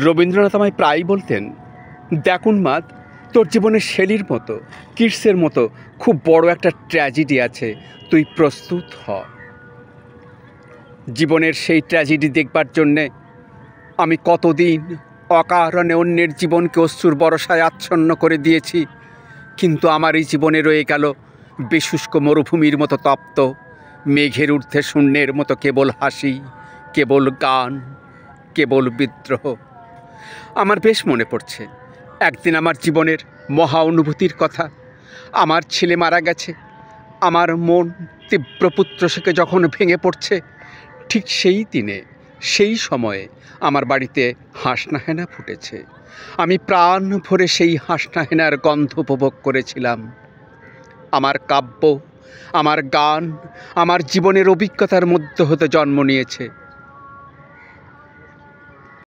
রবীন্দ্রনাথ আমায় প্রায়ই বলতেন, দেখ উন্মাদ, তোর জীবনের শেলির মতো, কিটসের মতো খুব বড় একটা ট্র্যাজেডি আছে, তুই প্রস্তুত হ। জীবনের সেই ট্র্যাজেডি দেখবার জন্যে আমি কতদিন অকারণে অন্যের জীবনকে অশ্রুর বরসায় আচ্ছন্ন করে দিয়েছি, কিন্তু আমার এই জীবনে রয়ে গেল বেশুষ্ক মরুভূমির মতো তপ্ত, মেঘের ঊর্ধ্বে শূন্যের মতো কেবল হাসি, কেবল গান, কেবল বিদ্রোহ। আমার বেশ মনে পড়ছে একদিন আমার জীবনের মহা অনুভূতির কথা। আমার ছেলে মারা গেছে, আমার মন তীব্র পুত্রশোকে যখন ভেঙে পড়ছে, ঠিক সেই দিনে, সেই সময়ে আমার বাড়িতে হাঁসনাহেনা ফুটেছে। আমি প্রাণ ভরে সেই হাঁসনাহেনার গন্ধ উপভোগ করেছিলাম। আমার কাব্য, আমার গান, আমার জীবনের অভিজ্ঞতার মধ্য হতে জন্ম নিয়েছে।